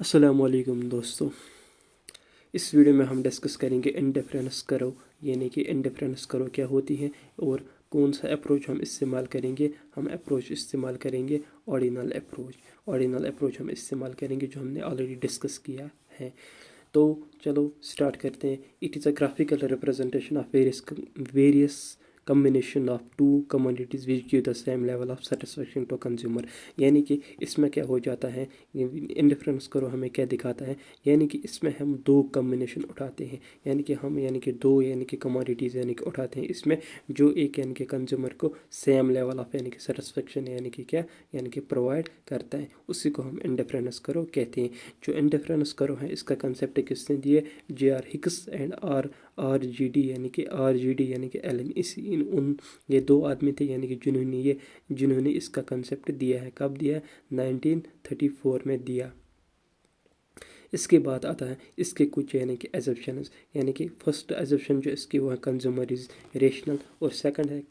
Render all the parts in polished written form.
अस्सलामुअलैकुम दोस्तों। इस वीडियो में हम डिस्कस करेंगे इंडिफरेंस करो, यानी कि इंडिफरेंस करो क्या होती है और कौन सा अप्रोच हम इस्तेमाल करेंगे। हम अप्रोच इस्तेमाल करेंगे ऑर्डिनल अप्रोच हम इस्तेमाल करेंगे जो हमने ऑलरेडी डिस्कस किया है। तो चलो स्टार्ट करते हैं। It is a graphical representation of various combination of two commodities which give the same level of satisfaction to consumer। यानी कि इसमें क्या हो जाता है, इंडिफरेंस करो हमें क्या दिखाता है, यानी कि इसमें हम दो कम्बिनेशन उठाते हैं, यानी कि हम दो कमोडिटीज़ उठाते हैं इसमें, जो एक यानी कि कंज्यूमर को सेम लेवल ऑफ यानी कि सेटिस्फेक्शन यानी कि क्या यानी कि प्रोवाइड करता है, उसी को हम इंडिफरेंस करो कहते हैं। जो इंडिफरेंस करो है इसका कंसेप्ट किसने दिए, जे.आर. Hicks and आर.जी.डी. यानी कि एलन, इसी ये दो आदमी थे यानी कि जिन्होंने इसका कंसेप्ट दिया है। कब दिया? 1934 में दिया। इसके बाद आता है इसके कुछ यानी कि एजप्शंस, यानी कि फर्स्ट एजप्शन जो इसकी वो है कंज्यूमर इज रेशनल, और सेकंड है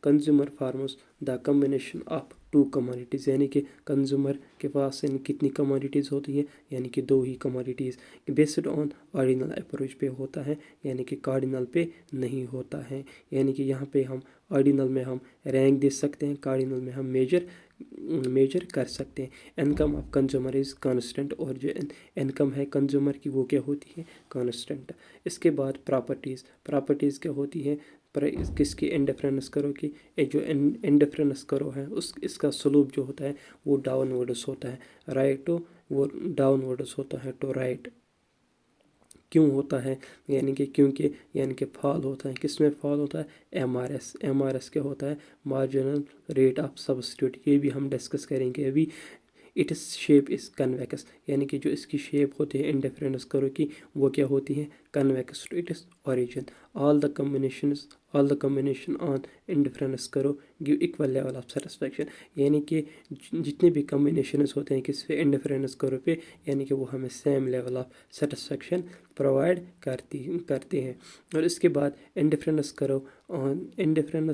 consumer farmers the combination of two commodities, यानी कि कंज्यूमर के पास यानी कितनी कमोडिटीज़ होती हैं, यानी कि दो ही commodities, based on ordinal approach पे होता है, यानी कि कार्डिनल पे नहीं होता है। यानी कि यहाँ पे हम ऑर्डिनल में हम रैंक दे सकते हैं, कार्डिनल में हम मेजर कर सकते हैं। Income of consumer is constant, और जो इनकम है कंज्यूमर की वो क्या होती है, कांस्टेंट। इसके बाद प्रॉपर्टीज़ क्या होती है, पर किसकी इंडिफरेंस करो कि जो इंडिफरेंस करो है इसका स्लोप जो होता है वो डाउनवर्ड्स होता है, राइट टू वो डाउनवर्ड्स होता है टू राइट। क्यों होता है, यानी कि फॉल होता है, किस में फॉल होता है, एमआरएस क्या होता है, मार्जिनल रेट ऑफ सब्स्टिट्यूट, ये भी हम डिस्कस करेंगे अभी। इट इस शेप इज़ कन्वेक्स, यानी कि जो इसकी शेप होती है इंडिफरेंस करो कि वो क्या होती है, convex to it is origin. All the combination on indifference curve give equal level of satisfaction, यानी कि जितने भी कम्बिनेशन होते हैं किस पे, इंडिफरेंस करो पे, यानी कि वो हमें same level of satisfaction provide करते हैं। और इसके बाद indifference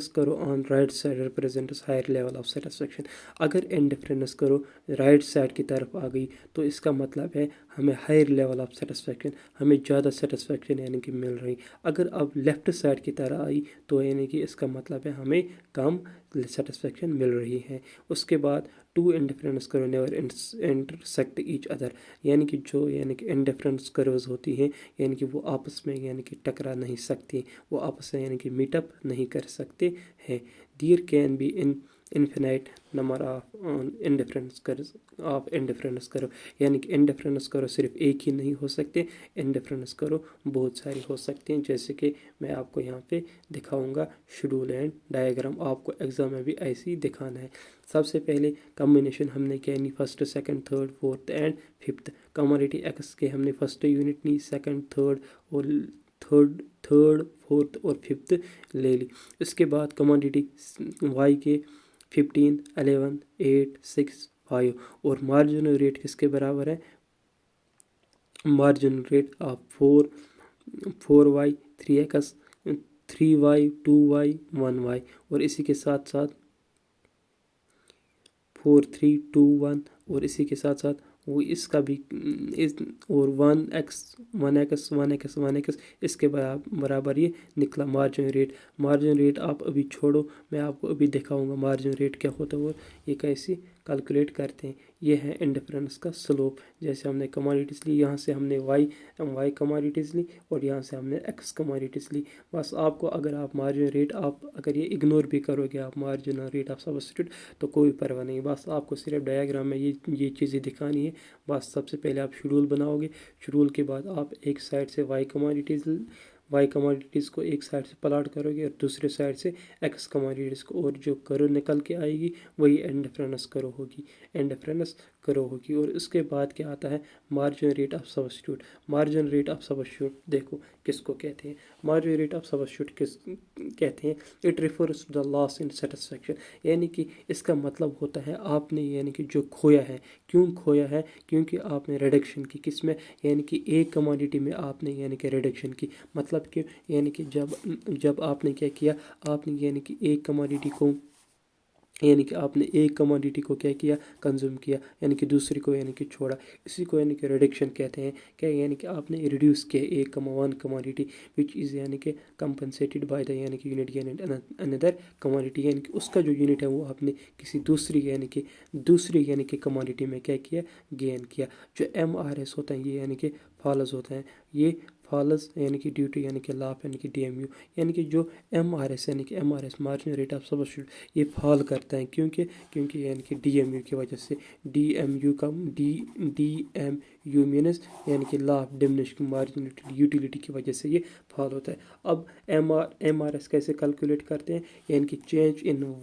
curve on right side represents higher level of satisfaction. अगर इंडिफरेंस करो राइट साइड की तरफ आ गई तो इसका मतलब है हमें हायर लेवल ऑफ सेटिस्फेक्शन, हमें ज़्यादा सेटिस्फेक्शन यानी कि मिल रही। अगर अब लेफ़्ट साइड की तरह आई तो यानी कि इसका मतलब है हमें कम सेटिस्फेक्शन मिल रही है। उसके बाद टू इंडिफरेंस करो नेवर इंटरसेक्ट ईच अदर, यानी कि जो इंडिफरेंस कर्व्स होती हैं यानी कि वो आपस में यानी कि टकरा नहीं सकती, वो आपस में यानी कि मीटअप नहीं कर सकते हैं। There can be infinite number of indifference curve, यानी कि इंडिफरेंस करो सिर्फ एक ही नहीं हो सकते, इंडिफरेंस करो बहुत सारी हो सकती हैं, जैसे कि मैं आपको यहाँ पे दिखाऊंगा शेड्यूल एंड डायग्राम, आपको एग्जाम में भी ऐसे ही दिखाना है। सबसे पहले कम्बिनेशन हमने क्या नहीं, first second third fourth and fifth, commodity x के हमने फर्स्ट यूनिट नहीं, सेकंड थर्ड फोर्थ और फिफ्थ ले ली। इसके बाद कमोडिटी वाई के 15 11 8 6 5, और मार्जिनल रेट किसके बराबर है, marginal rate of 4y 3x 3y 2y 1y, और इसी के साथ साथ 4 3 2 1, और इसी के साथ साथ वो इसका भी और 1x इसके बराबर ये निकला मार्जिन रेट आप अभी छोड़ो, मैं आपको अभी दिखाऊंगा मार्जिन रेट क्या होता है और ये कैसे कैलकुलेट करते हैं। ये है इंडिफरेंस का स्लोप। जैसे हमने कमोडिटीज़ ली, यहाँ से हमने वाई कमोडिटीज़ ली और यहाँ से हमने एक्स कमोडिटीज़ ली। बस आपको अगर आप मार्जिन रेट आप अगर ये इग्नोर भी करोगे आप मार्जिनल रेट ऑफ सब्स्टिट्यूट तो कोई परवाह नहीं, बस आपको सिर्फ डायग्राम में ये चीज़ें दिखानी है। बस सबसे पहले आप शेड्यूल बनाओगे, शेड्यूल के बाद आप एक साइड से वाई कमोडिटीज़ को एक साइड से प्लॉट करोगे और दूसरे साइड से एक्स कमोडिटीज़ को, और जो करो निकल के आएगी वही इंडिफरेंस करो होगी। और उसके बाद क्या आता है, मार्जिन रेट ऑफ सब्स्टिट्यूट देखो किसको कहते हैं, मार्जिन रेट ऑफ सब्स्टिट्यूट किस कहते हैं, it refers to the loss in satisfaction, यानी कि इसका मतलब होता है आपने यानी कि जो खोया है, क्यों खोया है, क्योंकि आपने रिडक्शन की किसमें, यानी कि एक कमोडिटी में आपने यानी कि रिडक्शन की, मतलब कि यानी कि जब आपने क्या किया, आपने यानी कि एक कमोडिटी को यानी कि आपने एक कमोडिटी को क्या किया, कंज्यूम किया, यानी कि दूसरी को यानी कि छोड़ा। इसी को यानी कि रिडक्शन कहते हैं। क्या यानी कि आपने रिड्यूस किया एक वन कमोडिटी विच इज़ यानी कि कंपनसेटेड बाय द यानी कि यूनिट गेन अनदर कमोडिटी, यानी कि उसका जो यूनिट है वो आपने किसी दूसरी यानी कि कमोडिटी में क्या किया, गेन किया। जो MRS होता है ये यानी कि फॉलोज होता है, ये फॉलोज यानी कि ड्यू टू यानी कि लाफ यानी कि DMU, यानी कि जो MRS यानी कि MRS marginal rate of substitute ये फॉल करता है। क्योंकि यानी कि DMU की वजह से, DMU का DMU मीनस यानी कि law of diminishing marginal utility की वजह से ये फॉल होता है। अब MRS कैसे कैलकुलेट करते हैं, यानी कि change in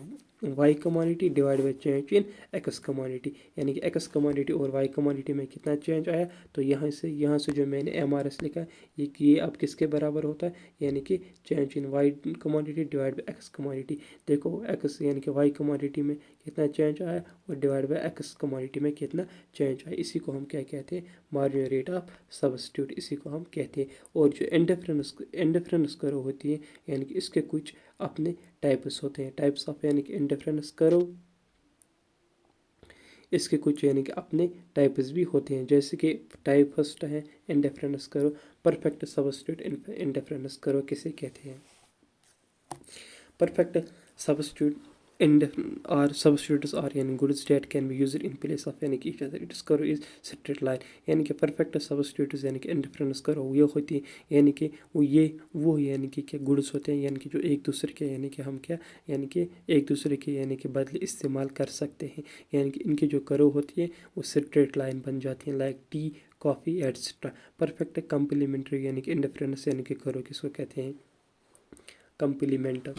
Y commodity divide by change in X commodity, यानी कि एक्स कमोडिटी और वाई कमोडिटी में कितना चेंज आया। तो यहाँ से जो मैंने MRS लिखा है ये अब किसके बराबर होता है, यानी कि change in Y commodity divide by X commodity. देखो एक्स यानी कि वाई कमोडिटी में कितना चेंज आया और डिवाइड बाई एक्स कमोडिटी में कितना चेंज आया। इसी को हम क्या कहते हैं, मार्जिनल रेट ऑफ सब्स्टिट्यूट, इसी को हम कहते हैं। और जो इंडिफरेंस कर्व होती है, यानी कि इसके कुछ अपने टाइप्स होते हैं, टाइप्स ऑफ यानी कि इंडिफरेंस कर्व, इसके कुछ यानी कि अपने टाइप्स भी होते हैं। जैसे कि टाइप फर्स्ट है indifference curve, perfect substitute indifference curve किसे कहते हैं। Perfect substitute or substitutes are यानी goods that can be used in place of यानी कि each other. Its curve is straight line, यानी कि perfect substitutes यानी कि इंडिफरेंस कर्व ये होती है, यानी कि वो यानी कि क्या गुड्स होते हैं, यानी कि जो एक दूसरे के यानी कि हम क्या यानी कि एक दूसरे के यानी कि बदले इस्तेमाल कर सकते हैं। यानी कि इनकी जो कर्व होती है वो स्ट्रेट लाइन बन जाती है, like T, coffee etcetera. Perfect complementary यानी कि इंडिफरेंस यानी कि कर्व किसको कहते हैं, कंप्लीमेंट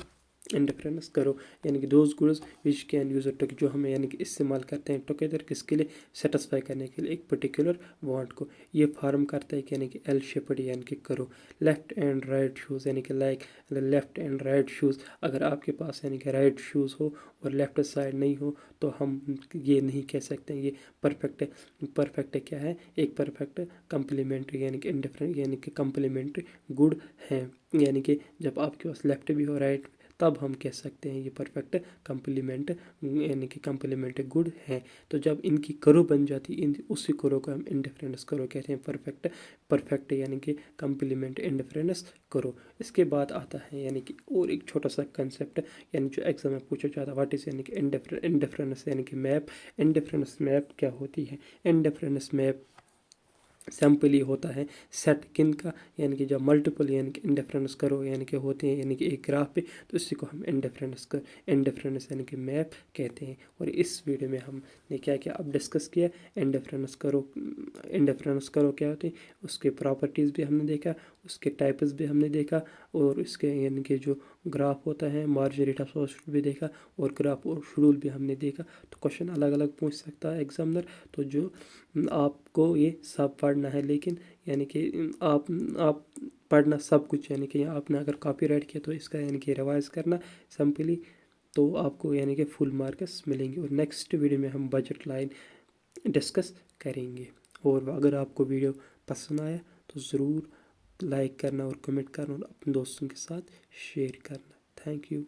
इंडिफरेंस करो, यानी कि those goods which can use जो हमें यानी कि इस्तेमाल करते हैं टुगेदर किसके लिए, सेटिस्फाई करने के लिए एक पर्टिकुलर वांट को। ये फार्म करता है कि यानी कि एल शेप्ड यानी कि करो। लेफ्ट एंड राइट शूज़ यानी कि like left and right shoes, अगर आपके पास यानी कि राइट शूज़ हो और लेफ्ट साइड नहीं हो तो हम ये नहीं कह सकते ये परफेक्ट क्या है, एक परफेक्ट कंप्लीमेंट्री यानी कि इंडिफरेंट यानी कि कंप्लीमेंट्री गुड है। यानी कि जब आपके पास लेफ्ट भी हो राइट तब हम कह सकते हैं ये परफेक्ट कंप्लीमेंट यानी कि कंप्लीमेंट गुड है। तो जब इनकी करो बन जाती इन उसी करो को हम इंडिफरेंस करो कहते हैं, परफेक्ट यानी कि कंप्लीमेंट इंडिफरेंस करो। इसके बाद आता है यानी कि और एक छोटा सा कंसेप्ट, यानी जो एग्जाम में पूछा जाता है व्हाट इज़ यानी कि इंडिफरेंस यानी कि मैप। इंडिफरेंस मैप क्या होती है, इंडिफरेंस मैप सैम्पल ही होता है सेट किन का, यानी कि जब मल्टीपल यानी कि इंडिफरेंस करो यानी कि होते हैं यानी कि एक ग्राफ पे, तो इसी को हम इंडिफरेंस यानी कि मैप कहते हैं। और इस वीडियो में हमने क्या क्या अब डिस्कस किया, इंडिफरेंस करो क्या होते हैं, उसके प्रॉपर्टीज़ भी हमने देखा, उसके टाइप्स भी हमने देखा, और इसके यानी कि जो ग्राफ होता है मार्जिनल रेट ऑफ सब्स्टिट्यूट भी देखा, और ग्राफ और शेड्यूल भी हमने देखा। तो क्वेश्चन अलग अलग पूछ सकता है एग्जामिनर, तो जो आपको ये सब पढ़ना है, लेकिन यानी कि आप पढ़ना सब कुछ, यानी कि आपने अगर कॉपी राइट किया तो इसका यानी कि रिवाइज करना सिंपली, तो आपको यानी कि फुल मार्क्स मिलेंगे। और नेक्स्ट वीडियो में हम बजट लाइन डिस्कस करेंगे। और अगर आपको वीडियो पसंद आया तो ज़रूर लाइक करना और कमेंट करना और अपने दोस्तों के साथ शेयर करना। Thank you.